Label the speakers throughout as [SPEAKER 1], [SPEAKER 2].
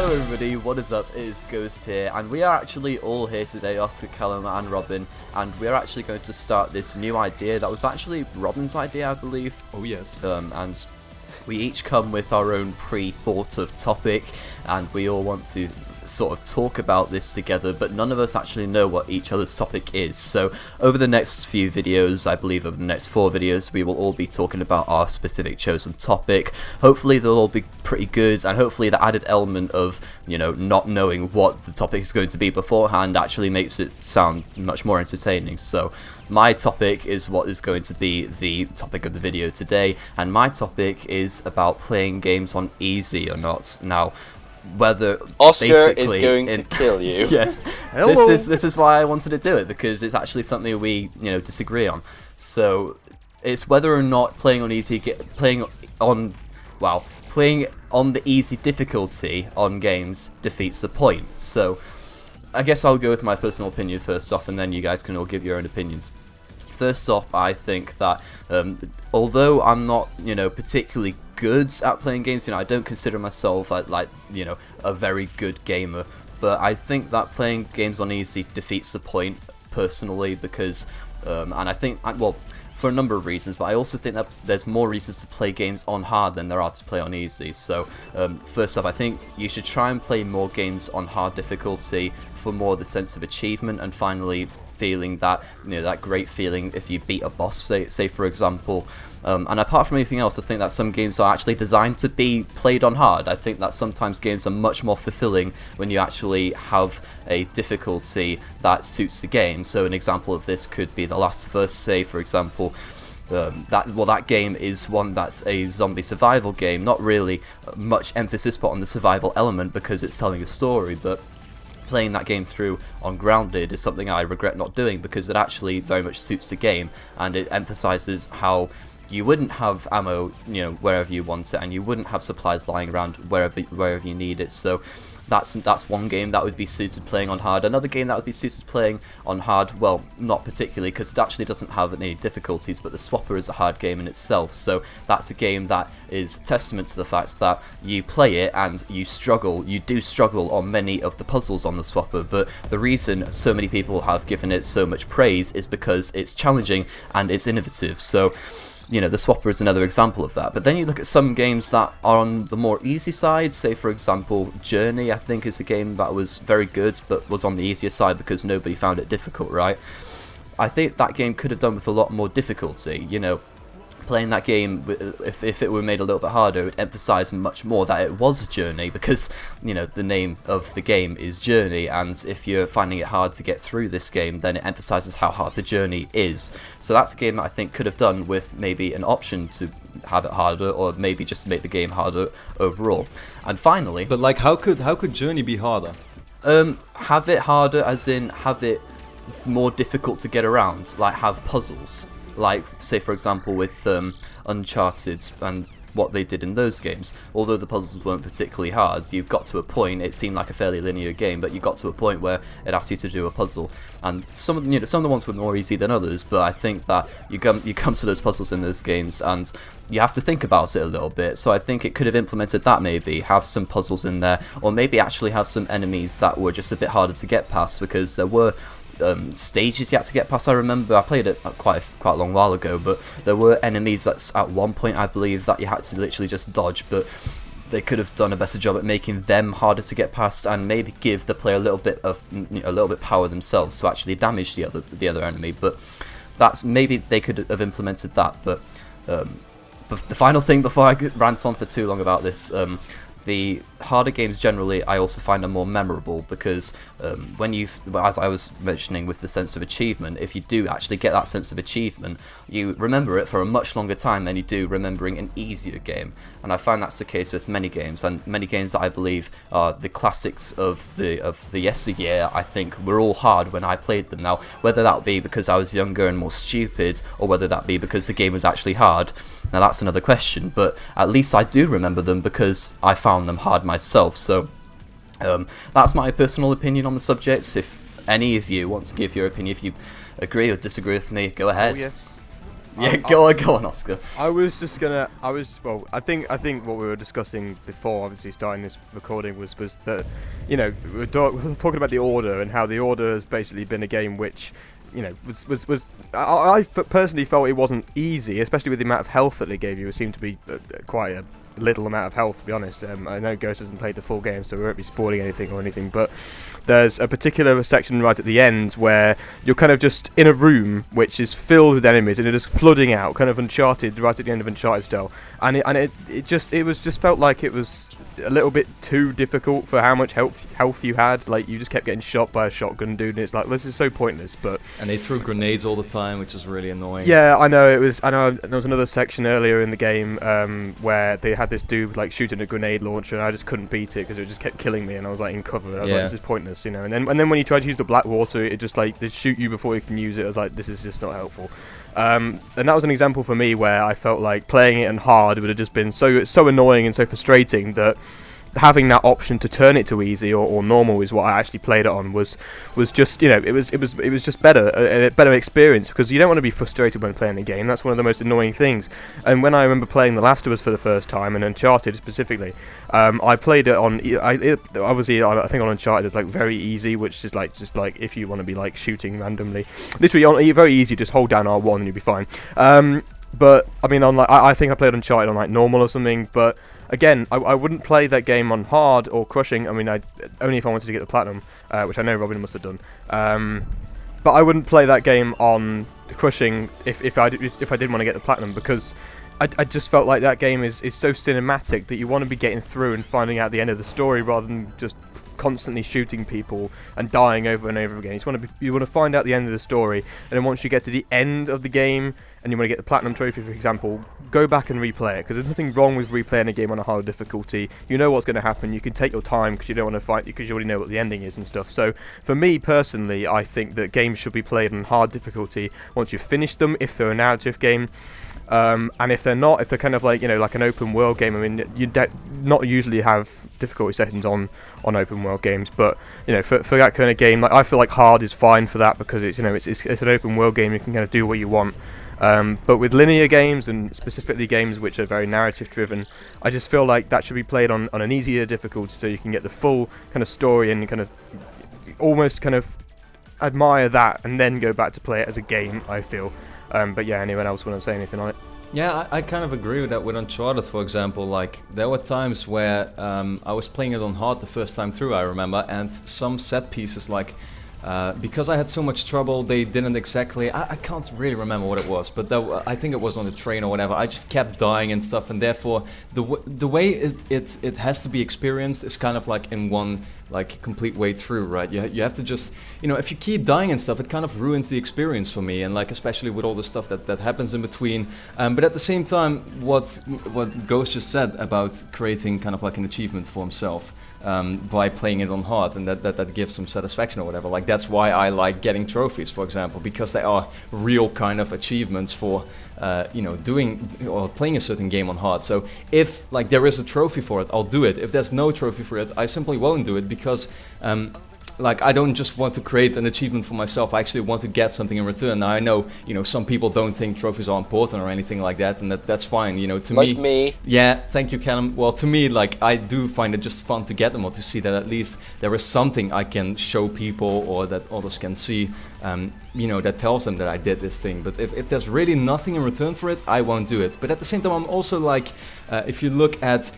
[SPEAKER 1] Hello everybody, what is up? It is Ghost here, and we are actually all here today, Oscar, Callum and Robin, and we are actually going to start this new idea that was actually Robin's idea, I believe.
[SPEAKER 2] Oh yes.
[SPEAKER 1] And we each come with our own pre-thought of topic, and we all want to sort of talk about this together, but none of us actually know what each other's topic is. So over the next few videos, I believe over the next 4 videos, we will all be talking about our specific chosen topic. Hopefully they'll all be pretty good, and hopefully the added element of, you know, not knowing what the topic is going to be beforehand actually makes it sound much more entertaining. So my topic is what is going to be the topic of the video today, and my topic is about playing games on easy or not. Now, whether
[SPEAKER 3] Oscar is going to kill you.
[SPEAKER 1] Yes, this is why I wanted to do it, because it's actually something we disagree on. So it's whether or not playing on the easy difficulty on games defeats the point. So I guess I'll go with my personal opinion first off, and then you guys can all give your own opinions. First off, I think that although I'm not, particularly good at playing games, I don't consider myself like a very good gamer, but I think that playing games on easy defeats the point personally, because and I think, well, for a number of reasons, but I also think that there's more reasons to play games on hard than there are to play on easy. So first off, I think you should try and play more games on hard difficulty for more the sense of achievement, and finally feeling that that great feeling if you beat a boss, say for example. And apart from anything else, I think that some games are actually designed to be played on hard. I think that sometimes games are much more fulfilling when you actually have a difficulty that suits the game. So an example of this could be The Last of Us, say for example. That game is one that's a zombie survival game, not really much emphasis put on the survival element because it's telling a story, but playing that game through on grounded is something I regret not doing, because it actually very much suits the game, and it emphasizes how you wouldn't have ammo wherever you want it, and you wouldn't have supplies lying around wherever you need it. So that's one game that would be suited playing on hard. Another game that would be suited playing on hard, well, not particularly, because it actually doesn't have any difficulties, but the Swapper is a hard game in itself. So that's a game that is testament to the fact that you play it and you do struggle on many of the puzzles on the Swapper, but the reason so many people have given it so much praise is because it's challenging and it's innovative. So the Swapper is another example of that. But then you look at some games that are on the more easy side, say for example Journey, I think is a game that was very good but was on the easier side because nobody found it difficult, right? I think that game could have done with a lot more difficulty. Playing that game, if it were made a little bit harder, it would emphasise much more that it was a journey, because the name of the game is Journey, and if you're finding it hard to get through this game, then it emphasises how hard the journey is. So that's a game that I think could have done with maybe an option to have it harder, or maybe just make the game harder overall. And finally,
[SPEAKER 2] but like, how could Journey be harder?
[SPEAKER 1] Have it harder as in have it more difficult to get around, like have puzzles. Like, say for example with Uncharted and what they did in those games. Although the puzzles weren't particularly hard, you got to a point, it seemed like a fairly linear game, but you got to a point where it asked you to do a puzzle. And some of the ones were more easy than others, but I think that you come to those puzzles in those games and you have to think about it a little bit. So I think it could have implemented that, maybe have some puzzles in there, or maybe actually have some enemies that were just a bit harder to get past, because there were stages you had to get past. I remember I played it quite a long while ago, but there were enemies that's at one point I believe that you had to literally just dodge, but they could have done a better job at making them harder to get past, and maybe give the player a little bit power themselves to actually damage the other enemy. But that's, maybe they could have implemented that. But the final thing before I rant on for too long about this, the harder games generally I also find are more memorable, because as I was mentioning with the sense of achievement, if you do actually get that sense of achievement, you remember it for a much longer time than you do remembering an easier game. And I find that's the case with many games, and many games that I believe are the classics of the yesteryear, I think were all hard when I played them. Now, whether that be because I was younger and more stupid, or whether that be because the game was actually hard, now that's another question, but at least I do remember them because I found them hard myself. So that's my personal opinion on the subject. If any of you want to give your opinion, if you agree or disagree with me, go ahead.
[SPEAKER 3] Oh, yes.
[SPEAKER 1] Go on, Oscar.
[SPEAKER 4] I think what we were discussing before, obviously starting this recording, was that, we were talking about the Order and how the Order has basically been a game which, I personally felt it wasn't easy, especially with the amount of health that they gave you. It seemed to be quite a little amount of health, to be honest. I know Ghost hasn't played the full game, so we won't be spoiling anything, but there's a particular section right at the end where you're kind of just in a room which is filled with enemies and it is flooding out, kind of Uncharted, right at the end of Uncharted style, and it just felt like it was a little bit too difficult for how much health you had. Like, you just kept getting shot by a shotgun dude, and it's like, this is so pointless.
[SPEAKER 2] And they threw grenades all the time, which is really annoying.
[SPEAKER 4] Yeah, I know there was another section earlier in the game where they had this dude like shooting a grenade launcher, and I just couldn't beat it because it just kept killing me, and I was like in cover, and I was like, this is pointless, And then when you tried to use the black water, it just like they shoot you before you can use it. I was like, this is just not helpful. And that was an example for me where I felt like playing it on hard would have just been so annoying and so frustrating that having that option to turn it to easy or normal is what I actually played it on was just it was just better, a better experience, because you don't want to be frustrated when playing a game. That's one of the most annoying things. And when I remember playing The Last of Us for the first time, and Uncharted specifically, I played it on obviously I think on Uncharted it's like very easy, which is like just like if you want to be like shooting randomly, literally very easy, just hold down R1 and you'll be fine. But I mean, on like I think I played Uncharted on like normal or something, but again, I wouldn't play that game on hard or crushing. I mean, only if I wanted to get the platinum, which I know Rowbin must have done. But I wouldn't play that game on crushing if I did want to get the platinum, because I just felt like that game is so cinematic that you want to be getting through and finding out the end of the story rather than just constantly shooting people and dying over and over again. You want to find out the end of the story, and then once you get to the end of the game and you want to get the platinum trophy, for example, go back and replay it, because there's nothing wrong with replaying a game on a hard difficulty. You know what's going to happen. You can take your time because you don't want to fight, because you already know what the ending is and stuff. So for me personally, I think that games should be played on hard difficulty once you've finished them, if they're a narrative game. And if they're not, if they're kind of like, like an open world game, I mean, you not usually have difficulty settings on open world games, but for that kind of game, like, I feel like hard is fine for that, because it's it's an open world game. You can kind of do what you want. But with linear games, and specifically games which are very narrative driven, I just feel like that should be played on an easier difficulty, so you can get the full kind of story and kind of almost kind of admire that and then go back to play it as a game, I feel. But yeah, anyone else want to say anything on it?
[SPEAKER 2] Yeah, I kind of agree with that. With Uncharted, for example, like, there were times where I was playing it on hard the first time through, I remember, and some set pieces, like, because I had so much trouble, they didn't exactly, I can't really remember what it was, but I think it was on the train or whatever. I just kept dying and stuff, and therefore the way it has to be experienced is kind of like in one like complete way through, right? You have to just, if you keep dying and stuff, it kind of ruins the experience for me, and like especially with all the stuff that happens in between. But at the same time, what Ghost just said about creating kind of like an achievement for himself by playing it on hard, and that gives some satisfaction or whatever. Like, that's why I like getting trophies, for example, because they are real kind of achievements for doing or playing a certain game on hard. So if like there is a trophy for it, I'll do it. If there's no trophy for it, I simply won't do it, because like, I don't just want to create an achievement for myself. I actually want to get something in return. Now, I know, some people don't think trophies are important or anything like that, and that's fine, to
[SPEAKER 3] like me.
[SPEAKER 2] Yeah, thank you, Callum. Well, to me, like, I do find it just fun to get them, or to see that at least there is something I can show people, or that others can see, that tells them that I did this thing. But if there's really nothing in return for it, I won't do it. But at the same time, I'm also like, if you look at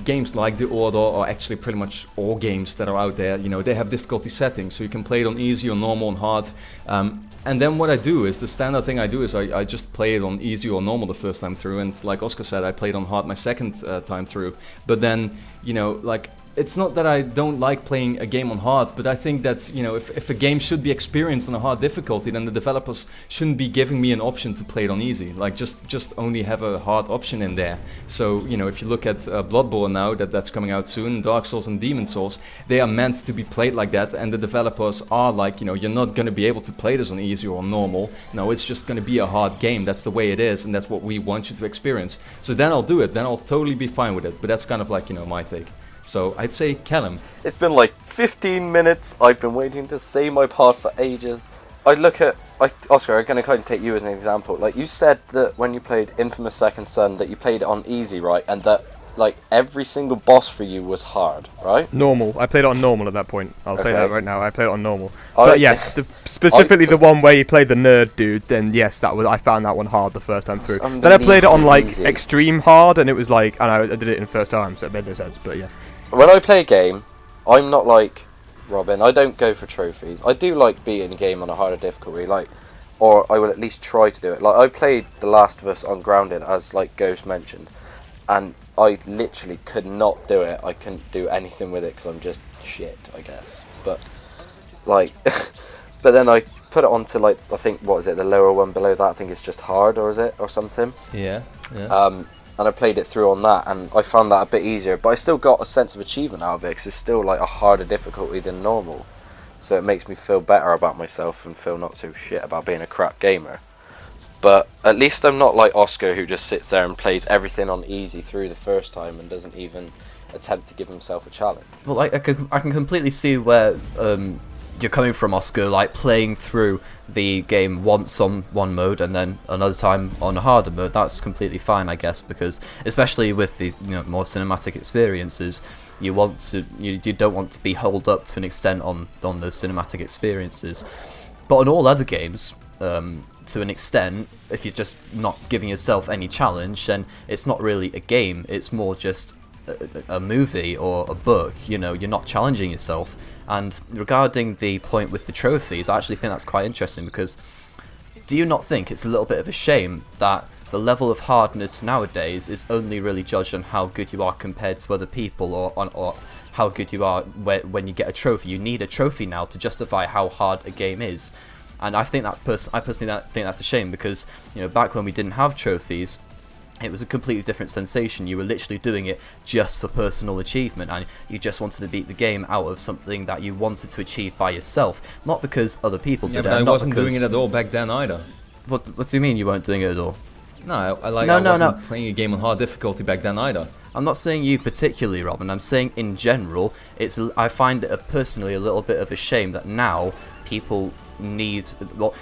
[SPEAKER 2] games like The Order, or actually pretty much all games that are out there, they have difficulty settings, so you can play it on easy or normal and hard. And then what I do is, the standard thing I do is I just play it on easy or normal the first time through, and like Oscar said, I played on hard my second time through. But then, like, it's not that I don't like playing a game on hard, but I think that, if a game should be experienced on a hard difficulty, then the developers shouldn't be giving me an option to play it on easy. Like, just only have a hard option in there. So, if you look at Bloodborne now, that's coming out soon, Dark Souls and Demon Souls, they are meant to be played like that, and the developers are like, you're not going to be able to play this on easy or normal. No, it's just going to be a hard game. That's the way it is, and that's what we want you to experience. So then I'll do it. Then I'll totally be fine with it. But that's kind of like, my take. So I'd say Callum.
[SPEAKER 3] It's been like 15 minutes. I've been waiting to say my part for ages. I look at Oscar. I'm going to kind of take you as an example. Like you said that when you played Infamous Second Son, that you played it on easy, right? And that like every single boss for you was hard, right?
[SPEAKER 4] Normal. I played it on normal at that point. I'll say that right now. I played it on normal.
[SPEAKER 3] I-
[SPEAKER 4] But yes, specifically the one where you played the nerd dude. Then yes, I found that one hard the first time through. Then I played it on like
[SPEAKER 3] easy.
[SPEAKER 4] extreme hard, and it was like, and I did it in the first time, so it made no sense. But yeah.
[SPEAKER 3] When I play a game, I'm not like Robin. I don't go for trophies. I do like beating a game on a harder difficulty, like, or I will at least try to do it. Like I played The Last of Us on Grounded, as like Ghost mentioned, and I literally could not do it. I couldn't do anything with it because I'm just shit, I guess. But like, but then I put it onto like, I think, what is it, the lower one below that? I think it's just hard, or is it, or something?
[SPEAKER 2] Yeah.
[SPEAKER 3] And I played it through on that, and I found that a bit easier. But I still got a sense of achievement out of it because it's still like a harder difficulty than normal. So it makes me feel better about myself and feel not so shit about being a crap gamer. But at least I'm not like Oscar, who just sits there and plays everything on easy through the first time and doesn't even attempt to give himself a challenge.
[SPEAKER 1] Well, like, I can completely see where you're coming from, Oscar. Like playing through the game once on one mode and then another time on a harder mode. That's completely fine, I guess, because especially with these more cinematic experiences, you don't want to be held up to an extent on those cinematic experiences. But on all other games, to an extent, if you're just not giving yourself any challenge, then it's not really a game. It's more just a movie or a book. You're not challenging yourself. And regarding the point with the trophies, I actually think that's quite interesting, because do you not think it's a little bit of a shame that the level of hardness nowadays is only really judged on how good you are compared to other people, or how good you are when you get a trophy? You need a trophy now to justify how hard a game is. And I think I personally think that's a shame, because back when we didn't have trophies, it was a completely different sensation. You were literally doing it just for personal achievement, and you just wanted to beat the game out of something that you wanted to achieve by yourself, not because other people did it.
[SPEAKER 2] But I wasn't doing it at all back then either.
[SPEAKER 1] What do you mean you weren't doing it at all?
[SPEAKER 2] No, I wasn't playing a game on hard difficulty back then either.
[SPEAKER 1] I'm not saying you particularly, Robin. I'm saying in general. I find it personally a little bit of a shame that now people need, well,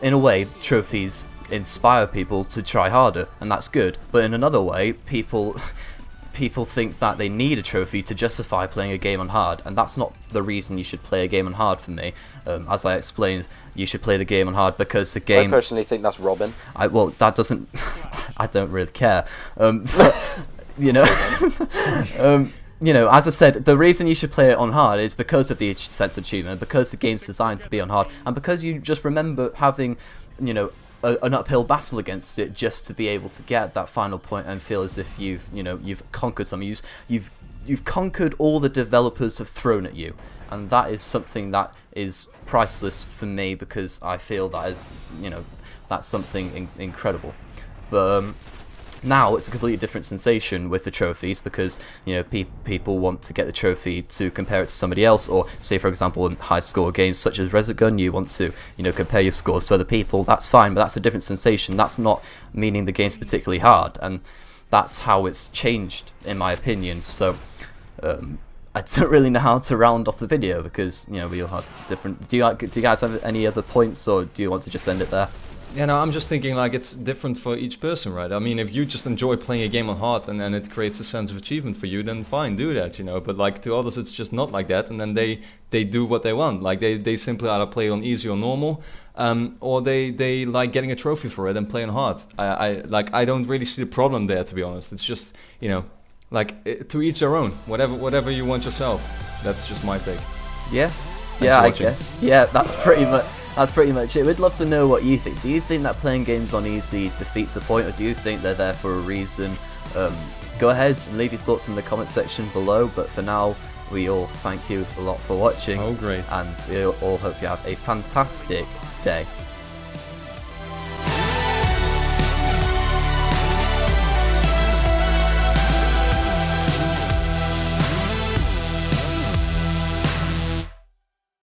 [SPEAKER 1] in a way, trophies inspire people to try harder, and that's good. But in another way, people think that they need a trophy to justify playing a game on hard, and that's not the reason you should play a game on hard for me. As I explained, you should play the game on hard because the game...
[SPEAKER 3] I personally think that's Robin.
[SPEAKER 1] Well, that doesn't... I don't really care. But, as I said, the reason you should play it on hard is because of the sense of achievement, because the game's designed to be on hard, and because you just remember having, an uphill battle against it just to be able to get that final point and feel as if you've conquered something. You've conquered all the developers have thrown at you, and that is something that is priceless for me, because I feel that is that's something incredible. But now it's a completely different sensation with the trophies, because people want to get the trophy to compare it to somebody else, or say for example in high score games such as Resogun, you want to compare your scores to other people. That's fine, but that's a different sensation. That's not meaning the game's particularly hard, and that's how it's changed in my opinion. So I don't really know how to round off the video, because we all have different... Do you guys have any other points, or do you want to just end it there?
[SPEAKER 2] Yeah, no, I'm just thinking like it's different for each person, right? I mean, if you just enjoy playing a game on hard and then it creates a sense of achievement for you, then fine, do that, But like to others, it's just not like that, and then they do what they want. Like they simply either play on easy or normal, or they like getting a trophy for it and playing hard. I don't really see the problem there, to be honest. It's just to each their own. Whatever you want yourself. That's just my take.
[SPEAKER 1] Yeah.
[SPEAKER 2] Thanks
[SPEAKER 1] yeah,
[SPEAKER 2] for
[SPEAKER 1] I
[SPEAKER 2] watching.
[SPEAKER 1] guess. Yeah, that's pretty much. That's pretty much it. We'd love to know what you think. Do you think that playing games on easy defeats the point, or do you think they're there for a reason? Go ahead and leave your thoughts in the comment section below. But for now, we all thank you a lot for watching.
[SPEAKER 2] Oh, great.
[SPEAKER 1] And we all hope you have a fantastic day.